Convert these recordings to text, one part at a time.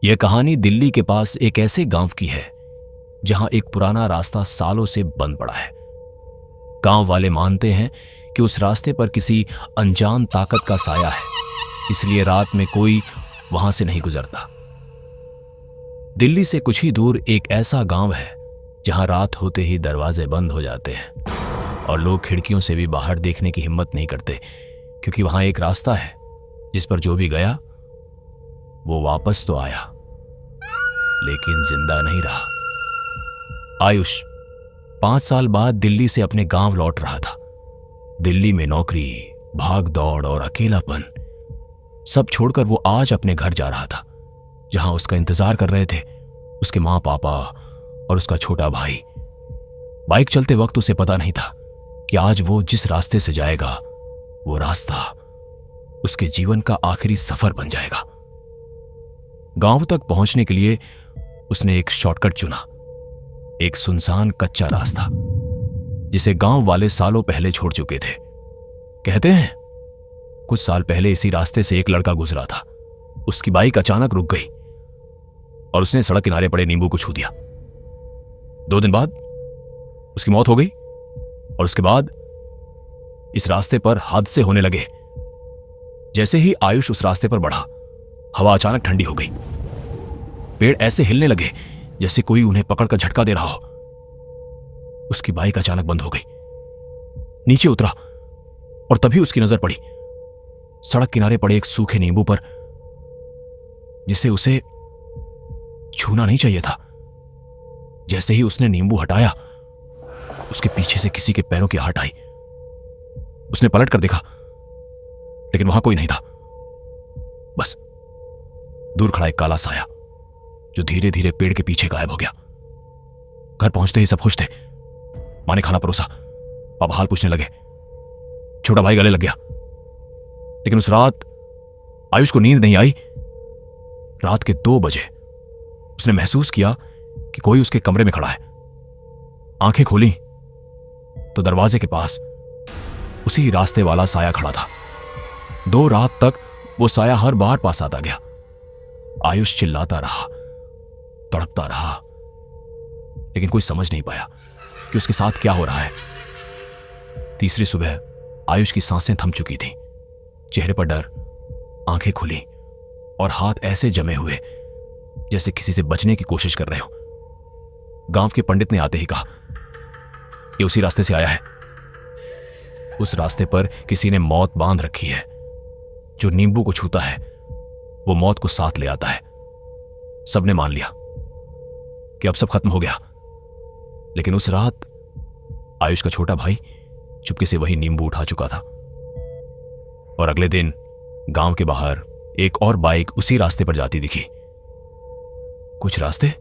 यह कहानी दिल्ली के पास एक ऐसे गांव की है जहां एक पुराना रास्ता सालों से बंद पड़ा है। गांव वाले मानते हैं कि उस रास्ते पर किसी अनजान ताकत का साया है, इसलिए रात में कोई वहां से नहीं गुजरता। दिल्ली से कुछ ही दूर एक ऐसा गांव है जहां रात होते ही दरवाजे बंद हो जाते हैं और लोग खिड़कियों से भी बाहर देखने की हिम्मत नहीं करते, क्योंकि वहां एक रास्ता है जिस पर जो भी गया वो वापस तो आया, लेकिन जिंदा नहीं रहा। आयुष 5 साल बाद दिल्ली से अपने गांव लौट रहा था। दिल्ली में नौकरी, भाग दौड़ और अकेलापन सब छोड़कर वो आज अपने घर जा रहा था, जहां उसका इंतजार कर रहे थे उसके मां पापा और उसका छोटा भाई। बाइक चलते वक्त उसे पता नहीं था कि आज वो जिस रास्ते से जाएगा वो रास्ता उसके जीवन का आखिरी सफर बन जाएगा। गांव तक पहुंचने के लिए उसने एक शॉर्टकट चुना, एक सुनसान कच्चा रास्ता जिसे गांव वाले सालों पहले छोड़ चुके थे। कहते हैं कुछ साल पहले इसी रास्ते से एक लड़का गुजरा था। उसकी बाइक अचानक रुक गई और उसने सड़क किनारे पड़े नींबू को छू दिया। 2 दिन बाद उसकी मौत हो गई और उसके बाद इस रास्ते पर हादसे होने लगे। जैसे ही आयुष उस रास्ते पर बढ़ा, हवा अचानक ठंडी हो गई। पेड़ ऐसे हिलने लगे जैसे कोई उन्हें पकड़कर झटका दे रहा हो। उसकी बाइक अचानक बंद हो गई। नीचे उतरा और तभी उसकी नजर पड़ी सड़क किनारे पड़े एक सूखे नींबू पर, जिसे उसे छूना नहीं चाहिए था। जैसे ही उसने नींबू हटाया, उसके पीछे से किसी के पैरों की आहट आई। उसने पलट कर देखा, लेकिन वहां कोई नहीं था। बस दूर खड़ा एक काला साया जो धीरे धीरे पेड़ के पीछे गायब हो गया। घर पहुंचते ही सब खुश थे। मां ने खाना परोसा, पापा हाल पूछने लगे, छोटा भाई गले लग गया। लेकिन उस रात आयुष को नींद नहीं आई। रात के 2 बजे उसने महसूस किया कि कोई उसके कमरे में खड़ा है। आंखें खोली तो दरवाजे के पास उसी रास्ते वाला साया खड़ा था। 2 रात तक वो साया हर बार पास आता गया। आयुष चिल्लाता रहा, तड़पता रहा, लेकिन कोई समझ नहीं पाया कि उसके साथ क्या हो रहा है। तीसरी सुबह आयुष की सांसें थम चुकी थीं, चेहरे पर डर, आंखें खुली और हाथ ऐसे जमे हुए जैसे किसी से बचने की कोशिश कर रहे हो। गांव के पंडित ने आते ही कहा, ये उसी रास्ते से आया है। उस रास्ते पर किसी ने मौत बांध रखी है। जो नींबू को छूता है वो मौत को साथ ले आता है। सबने मान लिया कि अब सब खत्म हो गया। लेकिन उस रात आयुष का छोटा भाई चुपके से वही नींबू उठा चुका था। और अगले दिन गांव के बाहर एक और बाइक उसी रास्ते पर जाती दिखी। कुछ रास्ते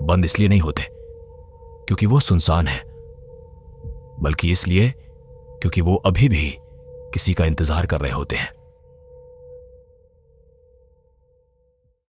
बंद इसलिए नहीं होते क्योंकि वो सुनसान है, बल्कि इसलिए क्योंकि वो अभी भी किसी का इंतजार कर रहे होते हैं।